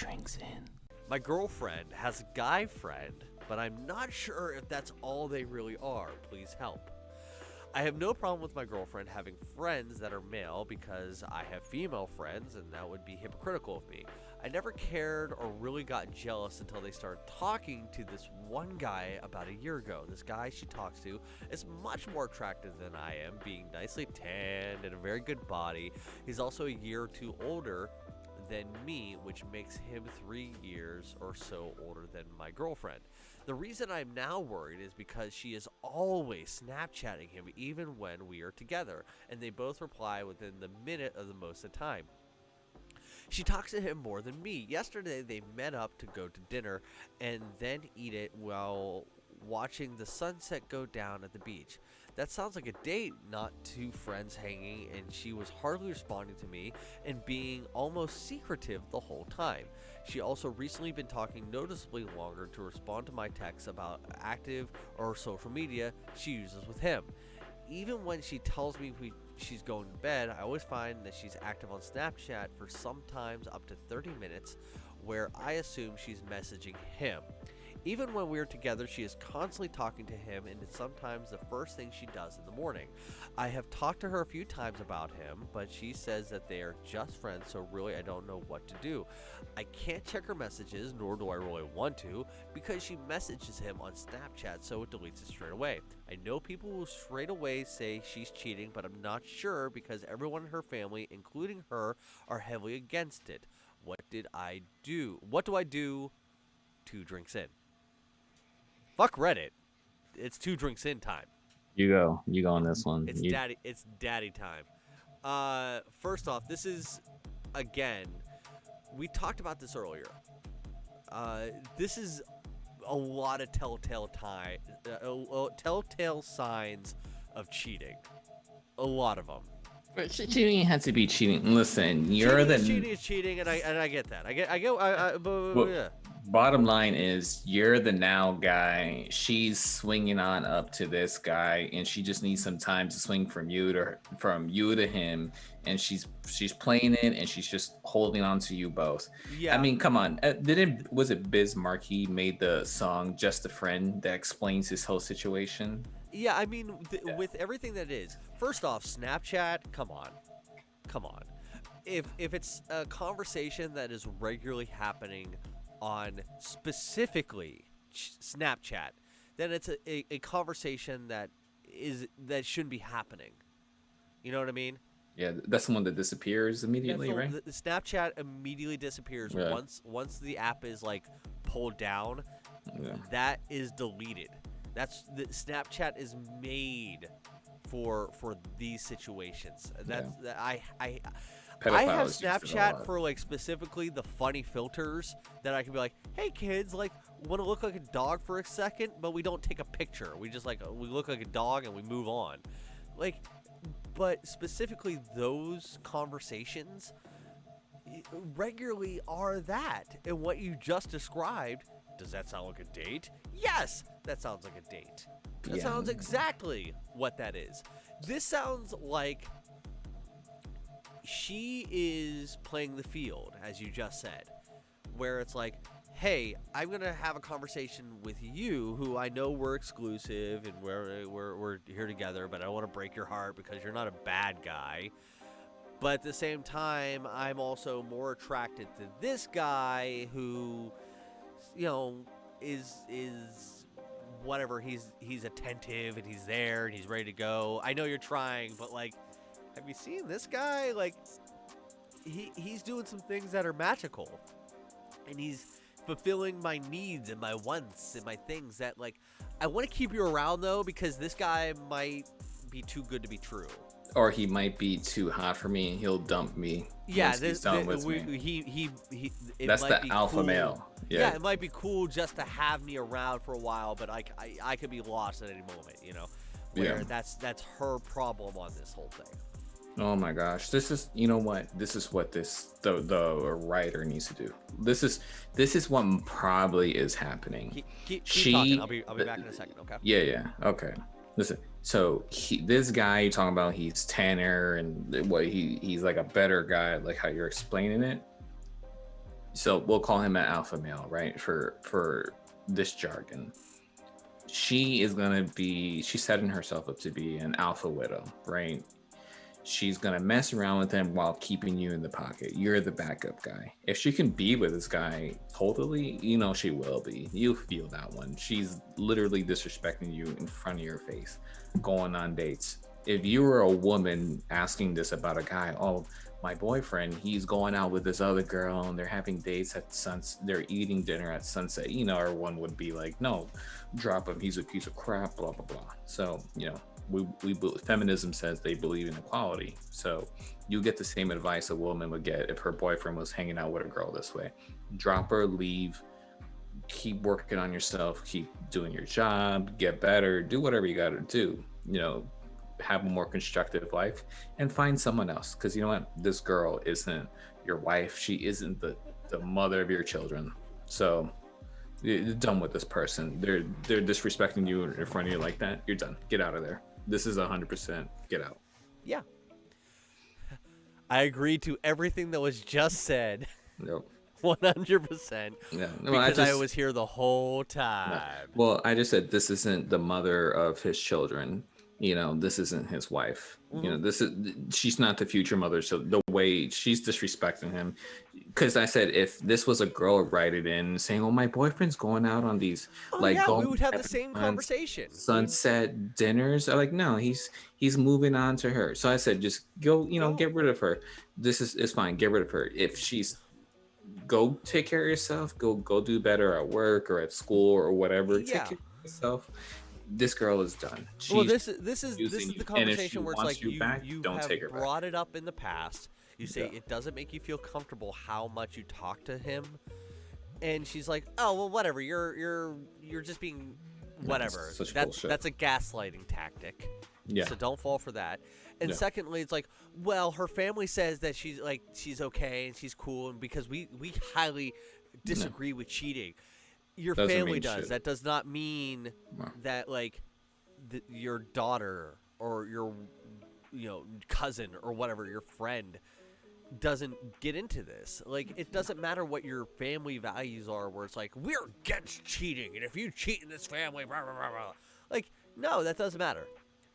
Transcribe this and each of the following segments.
drinks in. My girlfriend has a guy friend, but I'm not sure if that's all they really are. Please help. I have no problem with my girlfriend having friends that are male because I have female friends and that would be hypocritical of me. I never cared or really got jealous until they started talking to this one guy about a year ago. This guy she talks to is much more attractive than I am, being nicely tanned and a very good body. He's also a year or two older than me, which makes him 3 years or so older than my girlfriend. The reason I'm now worried is because she is always Snapchatting him even when we are together, and they both reply within the minute of the most of the time. She talks to him more than me. Yesterday they met up to go to dinner and then eat it while watching the sunset go down at the beach. That sounds like a date, not two friends hanging, and she was hardly responding to me and being almost secretive the whole time. She also recently been talking noticeably longer to respond to my texts about active or social media she uses with him. Even when she tells me she's going to bed, I always find that she's active on Snapchat for sometimes up to 30 minutes, where I assume she's messaging him. Even when we're together, she is constantly talking to him, and it's sometimes the first thing she does in the morning. I have talked to her a few times about him, but she says that they are just friends, so really I don't know what to do. I can't check her messages, nor do I really want to, because she messages him on Snapchat, so it deletes it straight away. I know people will straight away say she's cheating, but I'm not sure because everyone in her family, including her, are heavily against it. What do I do? 2 drinks in. Fuck Reddit. It's 2 drinks in time. You go on this one. It's daddy time. First off, this is, again, we talked about this earlier. This is a lot of telltale signs of cheating. A lot of them. But cheating has to be cheating. Listen, Cheating is cheating, and I get that. Yeah. Bottom line is, you're the now guy. She's swinging on up to this guy, and she just needs some time to swing from you to him. And she's playing it, and she's just holding on to you both. Yeah. I mean, come on. Was it Biz Markie made the song "Just a Friend" that explains this whole situation? Yeah, I mean, with everything that is, first off, Snapchat, come on. If it's a conversation that is regularly happening on specifically Snapchat, then it's a conversation that shouldn't be happening. You know what I mean? Yeah, that's the one that disappears immediately, right? The Snapchat immediately disappears once the app is like pulled down. Yeah. That is deleted. Snapchat is made for these situations. I have Snapchat for like specifically the funny filters that I can be like, hey kids, like, want to look like a dog for a second, but we don't take a picture. We just we look like a dog and we move on. Like, but specifically those conversations regularly are that. And what you just described, does that sound like a date? Yes, that sounds like a date. That sounds exactly what that is. This sounds like she is playing the field, as you just said, where it's like, hey, I'm going to have a conversation with you who I know we're exclusive and we're here together, but I don't want to break your heart because you're not a bad guy. But at the same time, I'm also more attracted to this guy who, is whatever. He's attentive and he's there and he's ready to go. I know you're trying, but like, have you seen this guy? Like, he's doing some things that are magical, and he's fulfilling my needs and my wants and my things that, like, I want to keep you around though because this guy might be too good to be true. Or he might be too hot for me and he'll dump me. Yeah, That's the alpha male. Yeah, it might be cool just to have me around for a while, but I could be lost at any moment, where that's her problem on this whole thing. Oh my gosh, this is what the writer needs to do. This is what probably is happening. Keep talking. I'll be back in a second. Okay. Yeah. Okay. Listen. So this guy you're talking about, he's tanner and he's like a better guy, like how you're explaining it. So we'll call him an alpha male, right? For this jargon, she's setting herself up to be an alpha widow, right? She's gonna mess around with him while keeping you in the pocket. You're the backup guy. If she can be with this guy totally, she will be. You feel that one. She's literally disrespecting you in front of your face, going on dates. If you were a woman asking this about a guy, oh, my boyfriend, he's going out with this other girl and they're having dates at sunset, they're eating dinner at sunset, everyone would be like, no, drop him, he's a piece of crap, blah blah blah. So feminism says they believe in equality, so you get the same advice a woman would get if her boyfriend was hanging out with a girl this way. Drop her, leave, keep working on yourself, keep doing your job, get better, do whatever you got to do, have a more constructive life, and find someone else, because you know what, this girl isn't your wife, she isn't the mother of your children. So you're done with this person. They're disrespecting you in front of you like that. You're done. Get out of there. This is 100% get out. Yeah. I agree to everything that was just said. Yep. 100%. Yeah. No, because I was here the whole time. No. Well, I just said this isn't the mother of his children. This isn't his wife. She's not the future mother. So the way she's disrespecting him, because I said if this was a girl writing in saying, "Oh, my boyfriend's going out on these we would have the same conversation. Sunset dinners." I'm like, no, he's moving on to her. So I said, just go, get rid of her. This is fine. Get rid of her. If she's go take care of yourself, go do better at work or at school or whatever. Yeah. Take care of yourself. This girl is done. This is the conversation where it's like you have brought it up in the past. You say it doesn't make you feel comfortable how much you talk to him, and she's like, "Oh well, whatever. You're just being whatever." That's a gaslighting tactic. Yeah. So don't fall for that. And secondly, it's like, well, her family says that she's okay and she's cool, and because we highly disagree with cheating. Your family does. Shit. That does not mean that your daughter or your cousin or whatever, your friend doesn't get into this. It doesn't matter what your family values are, where it's like, we're against cheating, and if you cheat in this family, blah, blah, blah, blah. No, that doesn't matter.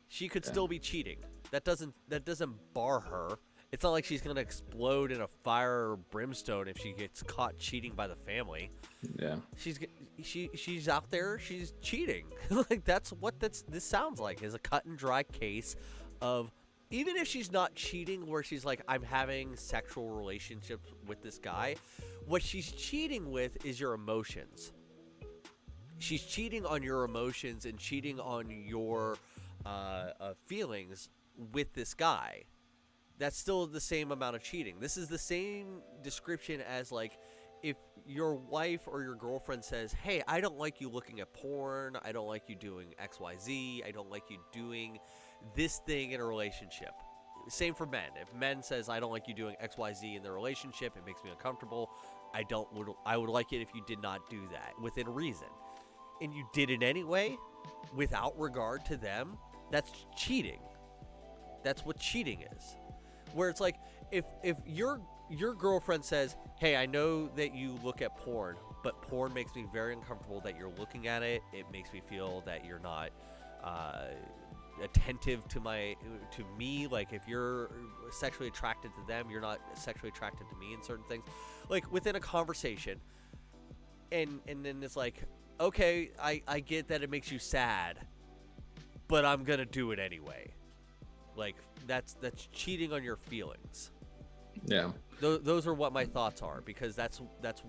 She could still be cheating. That doesn't bar her. It's not like she's gonna explode in a fire or brimstone if she gets caught cheating by the family. Yeah. She's out there. She's cheating. That's what this sounds like, is a cut and dry case of, even if she's not cheating, where she's like, I'm having sexual relationships with this guy, what she's cheating with is your emotions. She's cheating on your emotions and cheating on your feelings with this guy. That's still the same amount of cheating. This is the same description as if your wife or your girlfriend says, hey, I don't like you looking at porn, I don't like you doing XYZ, I don't like you doing this thing in a relationship. Same for men. If men says, I don't like you doing XYZ in their relationship, it makes me uncomfortable, I would like it if you did not do that within reason. And you did it anyway, without regard to them, that's cheating. That's what cheating is. Where it's like, if your girlfriend says, hey, I know that you look at porn, but porn makes me very uncomfortable that you're looking at it. It makes me feel that you're not attentive to me. If you're sexually attracted to them, you're not sexually attracted to me in certain things. Within a conversation. And then it's like, okay, I get that it makes you sad, but I'm going to do it anyway. That's cheating on your feelings. Yeah. Those are what my thoughts are, because that's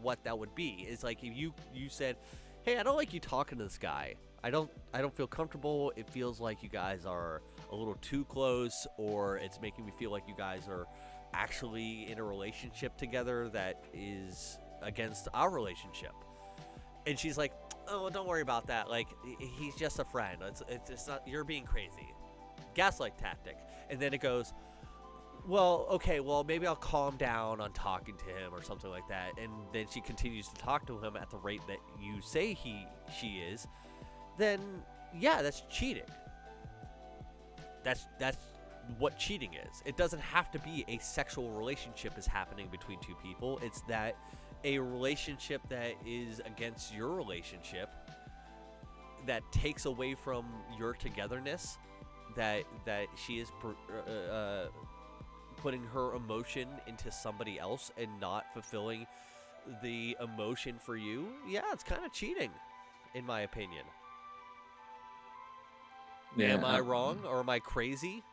what that would be. It's like if you said, hey, I don't like you talking to this guy. I don't feel comfortable. It feels like you guys are a little too close, or it's making me feel like you guys are actually in a relationship together that is against our relationship. And she's like, oh, don't worry about that. He's just a friend. It's not, you're being crazy. Gaslight tactic. And then it goes, well, okay, well, maybe I'll calm down on talking to him or something like that. And then she continues to talk to him at the rate that you say she is. Then, yeah, that's cheating. That's what cheating is. It doesn't have to be a sexual relationship is happening between two people. It's that a relationship that is against your relationship, that takes away from your togetherness, that she is putting her emotion into somebody else and not fulfilling the emotion for you, yeah, it's kind of cheating, in my opinion. Yeah, Am I wrong or am I crazy?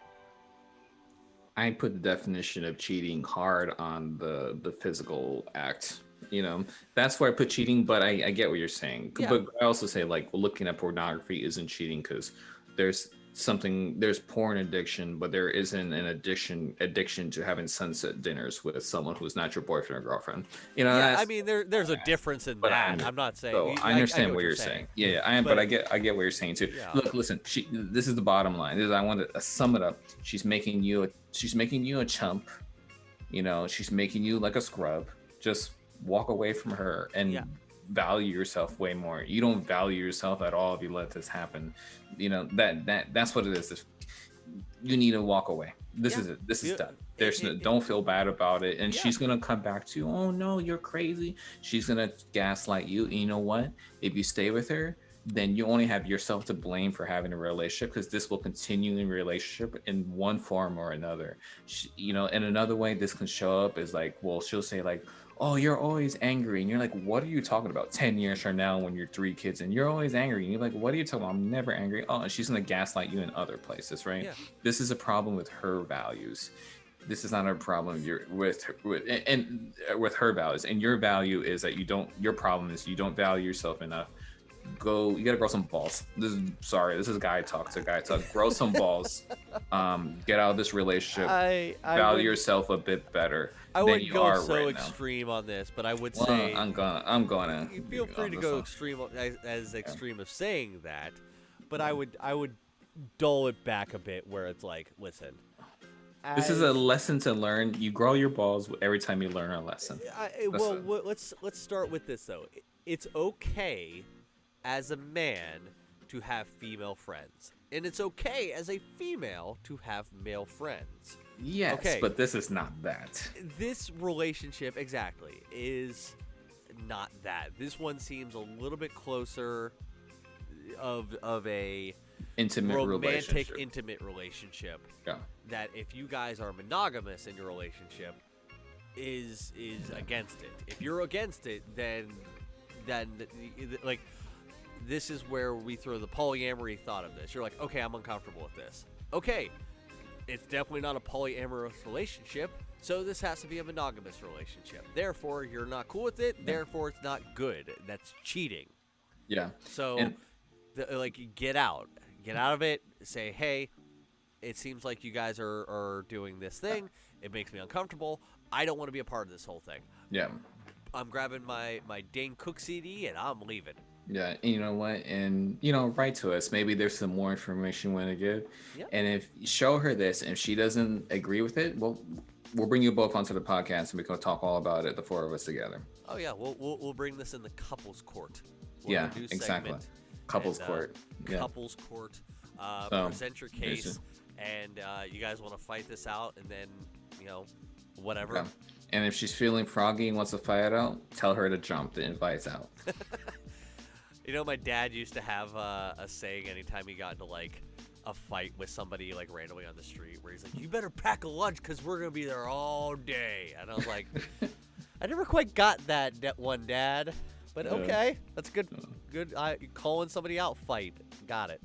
I put the definition of cheating hard on the physical act. That's where I put cheating, but I get what you're saying. Yeah. But I also say, like, looking at pornography isn't cheating, because there's porn addiction, but there isn't an addiction to having sunset dinners with someone who's not your boyfriend or girlfriend. Yeah, I That's mean, there's a difference in but that. I'm not saying. so I I get understand what what you're you're saying. saying. Yeah, but I get what you're saying too. Yeah. Look, listen. This is the bottom line. I want to sum it up. She's making you a chump. She's making you like a scrub. Just walk away from her and value yourself way more. You don't value yourself at all if you let this happen. That's what it is. You need to walk away. This is it. This is done. Don't feel bad about it. And she's gonna come back to you. Oh no, you're crazy. She's gonna gaslight you. And you know what? If you stay with her, then you only have yourself to blame for having a relationship, because this will continue in relationship in one form or another. In another way, this can show up as like, well, she'll say like, oh, you're always angry. And you're like, what are you talking about? 10 years from now, when you're 3 kids and you're always angry. And you're like, what are you talking about? I'm never angry. Oh, and she's going to gaslight you in other places, right? Yeah. This is a problem with her values. This is not a problem with her values. And your value is that your problem is you don't value yourself enough. You gotta grow some balls. This is guy talk to guy talk. Grow some balls. Get out of this relationship. Value yourself a bit better. I wouldn't go so right extreme on this, but I would well, say I'm gonna. You feel free to go extreme as extreme of saying that, but I would dull it back a bit, where it's like, listen. This is a lesson to learn. You grow your balls every time you learn a lesson. Let's start with this though. It's okay as a man to have female friends, and it's okay as a female to have male friends. Yes, okay. But this is not that. This relationship exactly is not that. This one seems a little bit closer of a romantic, intimate relationship. Yeah. That if you guys are monogamous in your relationship, is against it. If you're against it, then like, this is where we throw the polyamory thought of this. You're like, okay, I'm uncomfortable with this. Okay, it's definitely not a polyamorous relationship, so this has to be a monogamous relationship. Therefore, you're not cool with it. Therefore, it's not good. That's cheating. Yeah. So, get out of it. Say, hey, it seems like you guys are doing this thing. It makes me uncomfortable. I don't want to be a part of this whole thing. Yeah. I'm grabbing my Dane Cook CD and I'm leaving. Yeah, and you know what? And, write to us. Maybe there's some more information you want to give. Yep. And if show her this, and if she doesn't agree with it, we'll bring you both onto the podcast and we can talk all about it, the four of us together. Oh yeah, we'll bring this in the couples court. Exactly. Couples court. Couples court. Present your case, and you guys want to fight this out, and then whatever. Yeah. And if she's feeling froggy and wants to fight it out, tell her to jump. The invite's out. My dad used to have a saying anytime he got into like a fight with somebody like randomly on the street, where he's like, "You better pack a lunch because we're gonna be there all day." And I was like, I never quite got that one, Dad. But okay, that's good. Good. Calling somebody out fight. Got it.